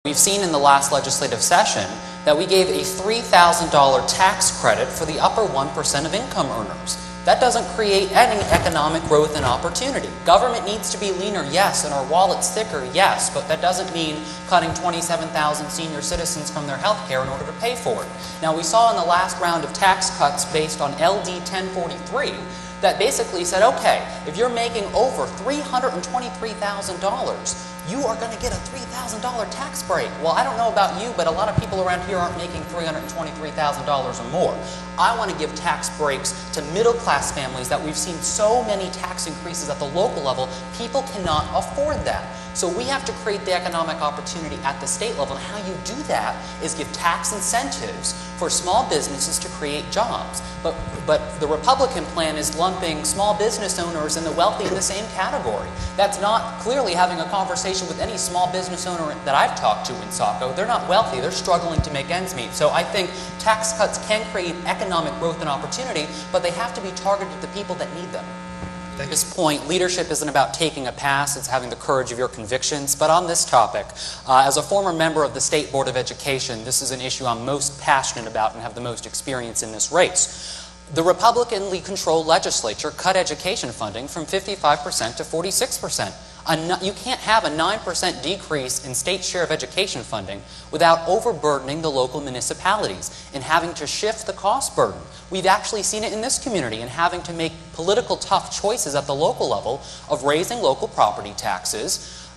We've seen in the last legislative session that we gave a $3,000 tax credit for the upper 1% of income earners. That doesn't create any economic growth and opportunity. Government needs to be leaner, yes, and our wallets thicker, yes, but that doesn't mean cutting 27,000 senior citizens from their health care in order to pay for it. Now, we saw in the last round of tax cuts based on LD 1043 that basically said, okay, if you're making over $323,000, you are going to get a $3,000 tax break. Well, I don't know about you, but a lot of people around here aren't making $323,000 or more. I want to give tax breaks to middle-class families that we've seen so many tax increases at the local level. People cannot afford that. So we have to create the economic opportunity at the state level. And how you do that is give tax incentives for small businesses to create jobs. But the Republican plan is lumping small business owners and the wealthy in the same category. That's not clearly having a conversation with any small business owner that I've talked to in Saco. They're not wealthy. They're struggling to make ends meet. So I think tax cuts can create economic growth and opportunity, but they have to be targeted at the people that need them. At this point, leadership isn't about taking a pass, it's having the courage of your convictions. But on this topic, as a former member of the State Board of Education, this is an issue I'm most passionate about and have the most experience in this race. The Republicanly controlled legislature cut education funding from 55% to 46%. You can't have a 9% decrease in state share of education funding without overburdening the local municipalities and having to shift the cost burden. We've actually seen it in this community and having to make political tough choices at the local level of raising local property taxes,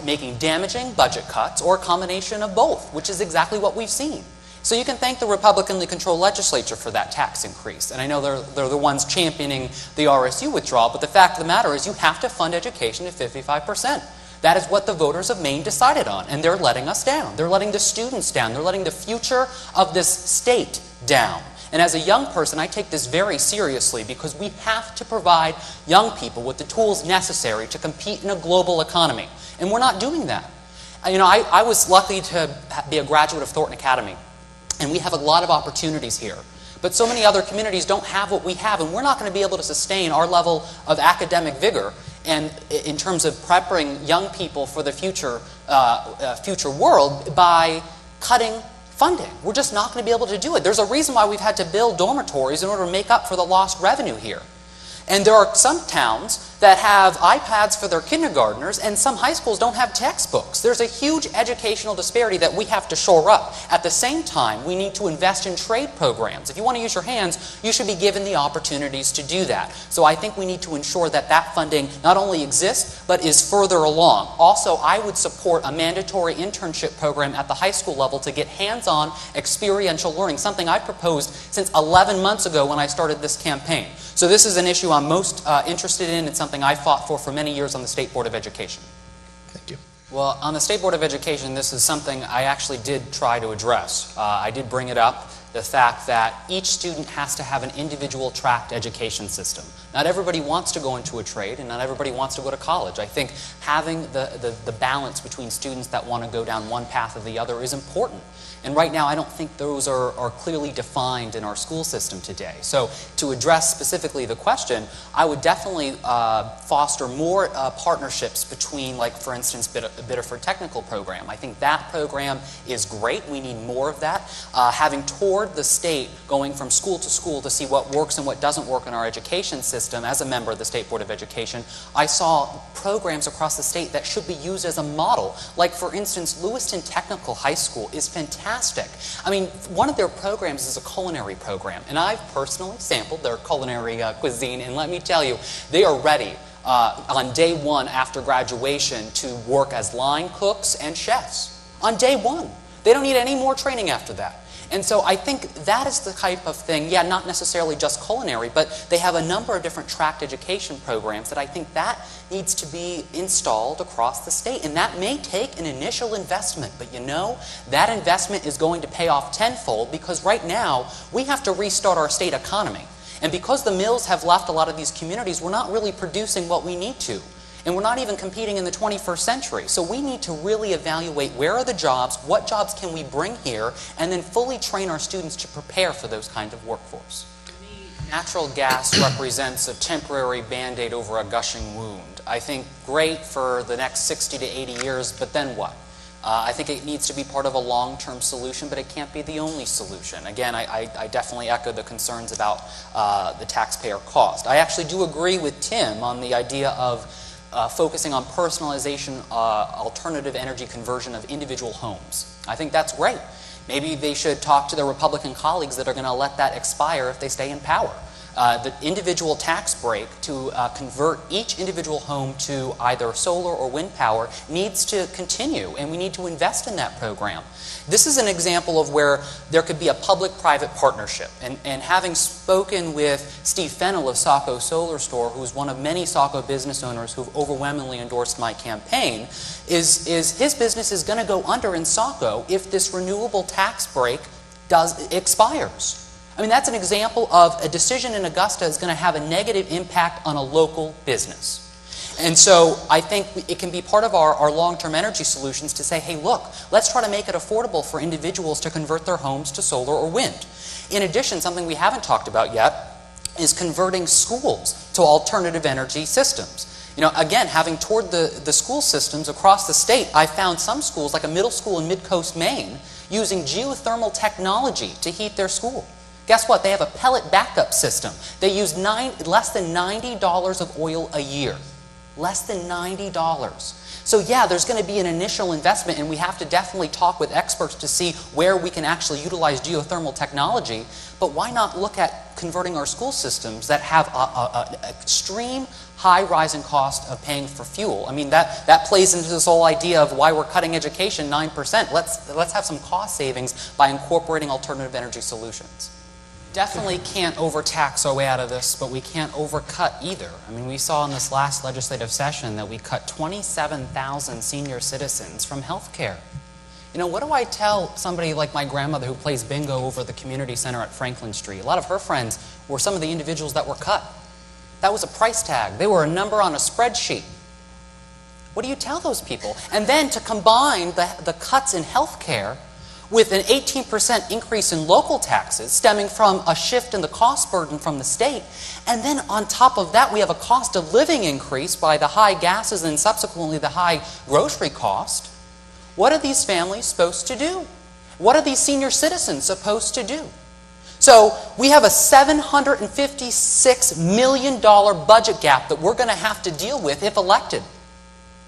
making damaging budget cuts, or a combination of both, which is exactly what we've seen. So you can thank the Republicanly controlled legislature for that tax increase. And I know they're the ones championing the RSU withdrawal, but the fact of the matter is you have to fund education at 55%. That is what the voters of Maine decided on, and they're letting us down. They're letting the students down. They're letting the future of this state down. And as a young person, I take this very seriously because we have to provide young people with the tools necessary to compete in a global economy. And we're not doing that. You know, I was lucky to be a graduate of Thornton Academy. And we have a lot of opportunities here. But so many other communities don't have what we have, and we're not going to be able to sustain our level of academic vigor and in terms of preparing young people for the future world by cutting funding. We're just not going to be able to do it. There's a reason why we've had to build dormitories in order to make up for the lost revenue here. And there are some towns that have iPads for their kindergartners, and some high schools don't have textbooks. There's a huge educational disparity that we have to shore up. At the same time, we need to invest in trade programs. If you want to use your hands, you should be given the opportunities to do that. So I think we need to ensure that that funding not only exists, but is further along. Also, I would support a mandatory internship program at the high school level to get hands-on experiential learning, something I proposed since 11 months ago when I started this campaign. So this is an issue I'm most interested in. It's something I fought for many years on the State Board of Education. Thank you. Well, on the State Board of Education, this is something I actually did try to address. I did bring it up, the fact that each student has to have an individual tracked education system. Not everybody wants to go into a trade, and not everybody wants to go to college. I think having the balance between students that want to go down one path or the other is important. And right now, I don't think those are clearly defined in our school system today. So to address specifically the question, I would definitely foster more partnerships between, like, for instance, Biddeford Technical Program. I think that program is great. We need more of that. Having toured the state, going from school to see what works and what doesn't work in our education system as a member of the State Board of Education, I saw programs across the state that should be used as a model. Like, for instance, Lewiston Technical High School is fantastic. I mean, one of their programs is a culinary program, and I've personally sampled their culinary cuisine, and let me tell you, they are ready on day one after graduation to work as line cooks and chefs. On day one. They don't need any more training after that. And so I think that is the type of thing, yeah, not necessarily just culinary, but they have a number of different tracked education programs that I think that needs to be installed across the state. And that may take an initial investment, but you know, that investment is going to pay off tenfold because right now we have to restart our state economy. And because the mills have left a lot of these communities, we're not really producing what we need to. And we're not even competing in the 21st century. So we need to really evaluate where are the jobs, what jobs can we bring here, and then fully train our students to prepare for those kinds of workforce. To me, natural gas represents a temporary Band-Aid over a gushing wound. I think great for the next 60 to 80 years, but then what? I think it needs to be part of a long-term solution, but it can't be the only solution. Again, I definitely echo the concerns about the taxpayer cost. I actually do agree with Tim on the idea of focusing on personalization, alternative energy conversion of individual homes. I think that's great. Maybe they should talk to their Republican colleagues that are going to let that expire if they stay in power. The individual tax break to convert each individual home to either solar or wind power needs to continue, and we need to invest in that program. This is an example of where there could be a public-private partnership. And having spoken with Steve Fennell of Saco Solar Store, who's one of many Saco business owners who've overwhelmingly endorsed my campaign, is his business is going to go under in Saco if this renewable tax break expires. I mean, that's an example of a decision in Augusta is going to have a negative impact on a local business. And so I think it can be part of our long-term energy solutions to say, hey, look, let's try to make it affordable for individuals to convert their homes to solar or wind. In addition, something we haven't talked about yet is converting schools to alternative energy systems. You know, again, having toured the school systems across the state, I found some schools, like a middle school in Mid-Coast, Maine, using geothermal technology to heat their school. Guess what? They have a pellet backup system. They use less than $90 of oil a year. Less than $90. So yeah, there's going to be an initial investment, and we have to definitely talk with experts to see where we can actually utilize geothermal technology. But why not look at converting our school systems that have an extreme high rising cost of paying for fuel? I mean, that plays into this whole idea of why we're cutting education 9%. Let's have some cost savings by incorporating alternative energy solutions. Definitely can't overtax our way out of this, but we can't overcut either. I mean, we saw in this last legislative session that we cut 27,000 senior citizens from health care. You know, what do I tell somebody like my grandmother who plays bingo over at the community center at Franklin Street? A lot of her friends were some of the individuals that were cut. That was a price tag. They were a number on a spreadsheet. What do you tell those people? And then to combine the cuts in health care with an 18% increase in local taxes stemming from a shift in the cost burden from the state. And then on top of that, we have a cost of living increase by the high gases and subsequently the high grocery cost. What are these families supposed to do? What are these senior citizens supposed to do? So we have a $756 million budget gap that we're going to have to deal with if elected.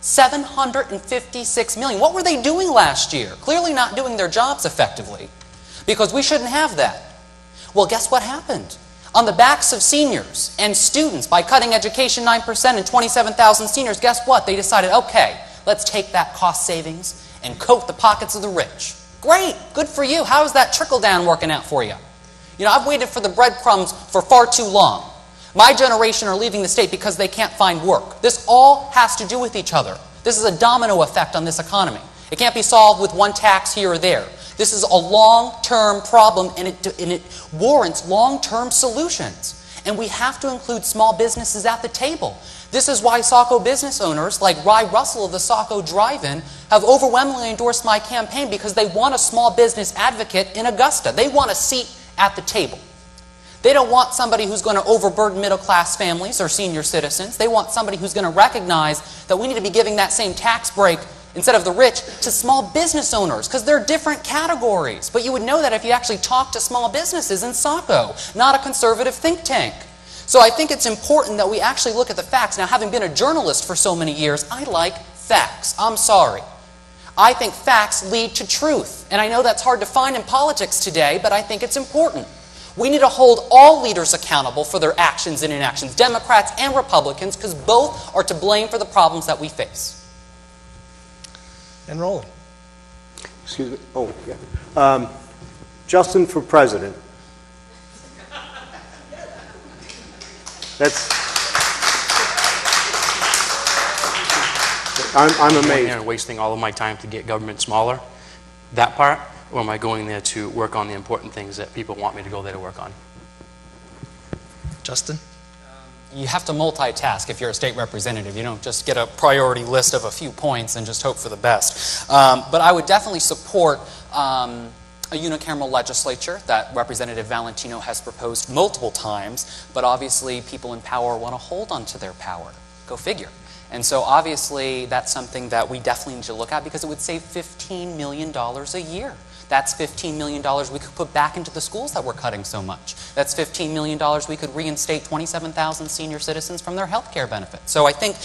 $756 million. What were they doing last year? Clearly not doing their jobs effectively, because we shouldn't have that. Well, guess what happened? On the backs of seniors and students, by cutting education 9% and 27,000 seniors, guess what? They decided, okay, let's take that cost savings and coat the pockets of the rich. Great, good for you. How's that trickle down working out for you? You know, I've waited for the breadcrumbs for far too long. My generation are leaving the state because they can't find work. This all has to do with each other. This is a domino effect on this economy. It can't be solved with one tax here or there. This is a long-term problem, and it warrants long-term solutions. And we have to include small businesses at the table. This is why Saco business owners like Rye Russell of the Saco Drive-In have overwhelmingly endorsed my campaign, because they want a small business advocate in Augusta. They want a seat at the table. They don't want somebody who's going to overburden middle-class families or senior citizens. They want somebody who's going to recognize that we need to be giving that same tax break, instead of the rich, to small business owners, because they're different categories. But you would know that if you actually talk to small businesses in Saco, not a conservative think tank. So I think it's important that we actually look at the facts. Now, having been a journalist for so many years, I like facts. I'm sorry. I think facts lead to truth. And I know that's hard to find in politics today, but I think it's important. We need to hold all leaders accountable for their actions and inactions, Democrats and Republicans, because both are to blame for the problems that we face. And Roland. Excuse me. Oh, yeah. Justin for president. That's. I'm amazed. Going there and wasting all of my time to get government smaller, that part, or am I going there to work on the important things that people want me to go there to work on? Justin? You have to multitask if you're a state representative. You don't just get a priority list of a few points and just hope for the best. But I would definitely support a unicameral legislature that Representative Valentino has proposed multiple times, but obviously people in power want to hold on to their power. Go figure. And so obviously that's something that we definitely need to look at because it would save $15 million a year. That's $15 million we could put back into the schools that we're cutting so much. That's $15 million we could reinstate 27,000 senior citizens from their health care benefits. So I think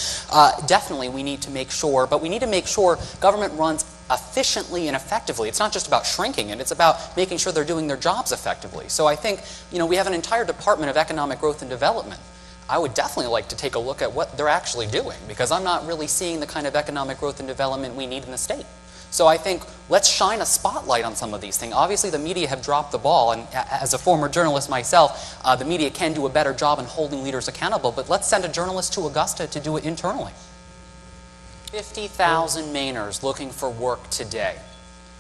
definitely we need to make sure, but we need to make sure government runs efficiently and effectively. It's not just about shrinking it, it's about making sure they're doing their jobs effectively. So I think, we have an entire Department of Economic Growth and Development. I would definitely like to take a look at what they're actually doing because I'm not really seeing the kind of economic growth and development we need in the state. So I think let's shine a spotlight on some of these things. Obviously the media have dropped the ball, and as a former journalist myself, the media can do a better job in holding leaders accountable, but let's send a journalist to Augusta to do it internally. 50,000 Mainers looking for work today.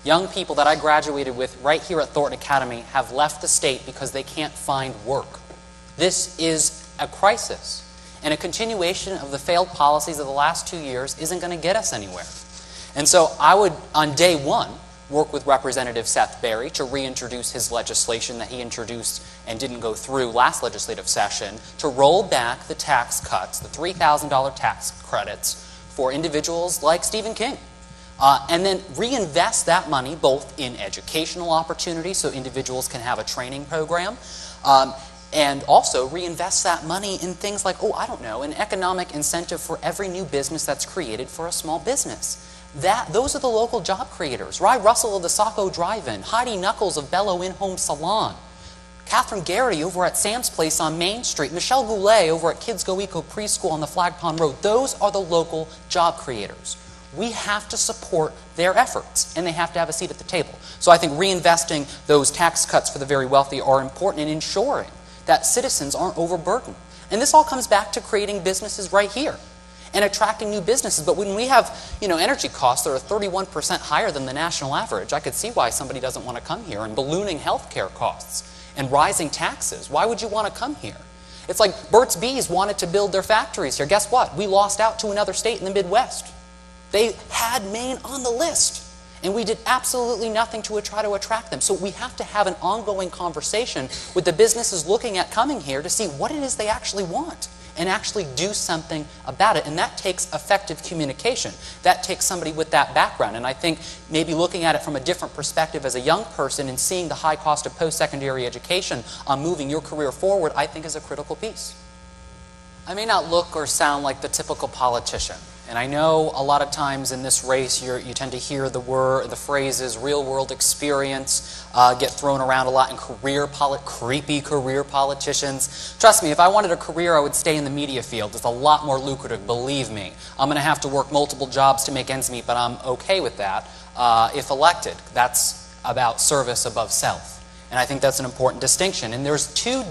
Young people that I graduated with right here at Thornton Academy have left the state because they can't find work. This is a crisis, and a continuation of the failed policies of the last 2 years isn't going to get us anywhere. And so I would, on day one, work with Representative Seth Berry to reintroduce his legislation that he introduced and didn't go through last legislative session to roll back the tax cuts, the $3,000 tax credits for individuals like Stephen King. And then reinvest that money both in educational opportunities so individuals can have a training program, and also reinvest that money in things like, an economic incentive for every new business that's created for a small business. Those are the local job creators. Ry Russell of the Saco Drive-In, Heidi Knuckles of Bello In-Home Salon, Catherine Garrity over at Sam's Place on Main Street, Michelle Goulet over at Kids Go Eco Preschool on the Flag Pond Road. Those are the local job creators. We have to support their efforts, and they have to have a seat at the table. So I think reinvesting those tax cuts for the very wealthy are important in ensuring that citizens aren't overburdened. And this all comes back to creating businesses right here and attracting new businesses. But when we have, energy costs that are 31% higher than the national average, I could see why somebody doesn't want to come here, and ballooning healthcare costs and rising taxes. Why would you want to come here? It's like Burt's Bees wanted to build their factories here. Guess what? We lost out to another state in the Midwest. They had Maine on the list, and we did absolutely nothing to try to attract them. So we have to have an ongoing conversation with the businesses looking at coming here to see what it is they actually want and actually do something about it. And that takes effective communication. That takes somebody with that background. And I think maybe looking at it from a different perspective as a young person and seeing the high cost of post-secondary education on moving your career forward, I think is a critical piece. I may not look or sound like the typical politician. And I know a lot of times in this race you tend to hear the phrases real-world experience get thrown around a lot, and creepy career politicians. Trust me, if I wanted a career, I would stay in the media field. It's a lot more lucrative, believe me. I'm going to have to work multiple jobs to make ends meet, but I'm okay with that if elected. That's about service above self. And I think that's an important distinction. And there's two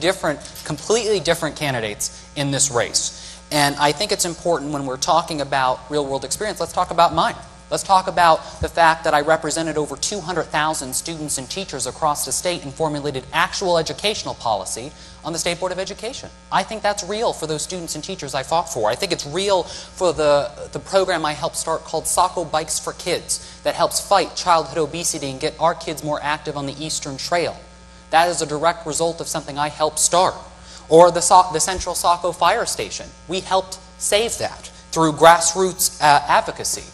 completely different candidates in this race. And I think it's important when we're talking about real-world experience, let's talk about mine. Let's talk about the fact that I represented over 200,000 students and teachers across the state and formulated actual educational policy on the State Board of Education. I think that's real for those students and teachers I fought for. I think it's real for the program I helped start called Saco Bikes for Kids that helps fight childhood obesity and get our kids more active on the Eastern Trail. That is a direct result of something I helped start. Or the Central Saco Fire Station. We helped save that through grassroots advocacy.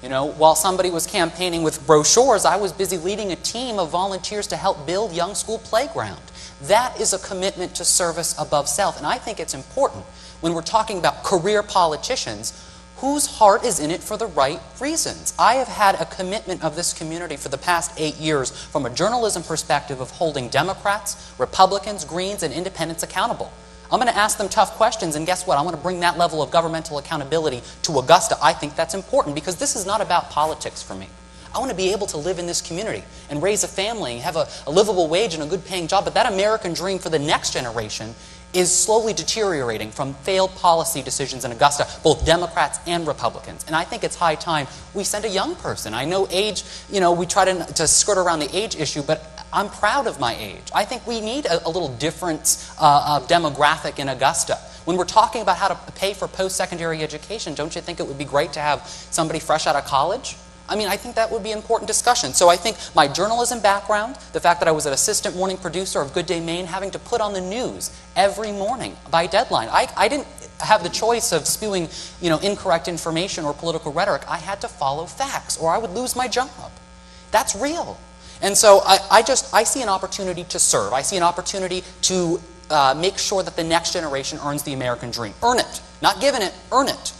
While somebody was campaigning with brochures, I was busy leading a team of volunteers to help build Young School Playground. That is a commitment to service above self. And I think it's important when we're talking about career politicians whose heart is in it for the right reasons. I have had a commitment of this community for the past 8 years from a journalism perspective of holding Democrats, Republicans, Greens, and Independents accountable. I'm going to ask them tough questions, and guess what? I'm going to bring that level of governmental accountability to Augusta. I think that's important because this is not about politics for me. I want to be able to live in this community and raise a family and have a livable wage and a good paying job, but that American dream for the next generation is slowly deteriorating from failed policy decisions in Augusta, both Democrats and Republicans. And I think it's high time we send a young person. I know age, we try to skirt around the age issue, but I'm proud of my age. I think we need a little difference of demographic in Augusta. When we're talking about how to pay for post-secondary education, don't you think it would be great to have somebody fresh out of college? I think that would be an important discussion. So I think my journalism background, the fact that I was an assistant morning producer of Good Day Maine, having to put on the news every morning by deadline. have the choice of spewing, incorrect information or political rhetoric, I had to follow facts or I would lose my job. That's real. And so I see an opportunity to serve. I see an opportunity to make sure that the next generation earns the American dream. Earn it. Not given it, earn it.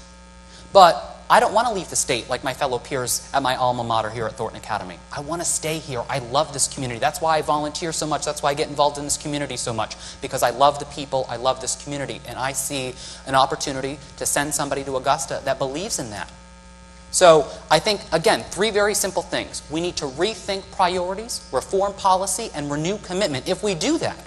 But I don't want to leave the state like my fellow peers at my alma mater here at Thornton Academy. I want to stay here. I love this community. That's why I volunteer so much. That's why I get involved in this community so much. Because I love the people. I love this community. And I see an opportunity to send somebody to Augusta that believes in that. So I think, again, 3 very simple things. We need to rethink priorities, reform policy, and renew commitment. If we do that,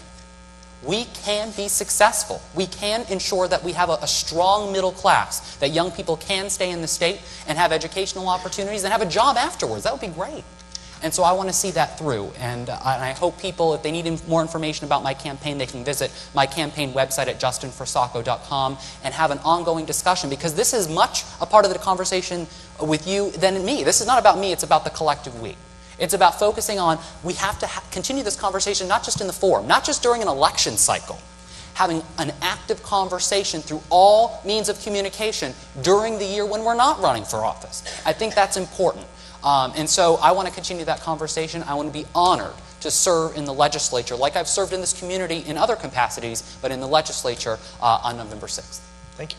we can be successful. We can ensure that we have a strong middle class, that young people can stay in the state and have educational opportunities and have a job afterwards. That would be great. And so I want to see that through. And I hope people, if they need more information about my campaign, they can visit my campaign website at justinforsaco.com and have an ongoing discussion, because this is much a part of the conversation with you than me. This is not about me, it's about the collective we. It's about focusing on, we have to continue this conversation not just in the forum, not just during an election cycle, having an active conversation through all means of communication during the year when we're not running for office. I think that's important. And so I want to continue that conversation. I want to be honored to serve in the legislature like I've served in this community in other capacities, but in the legislature on November 6th. Thank you.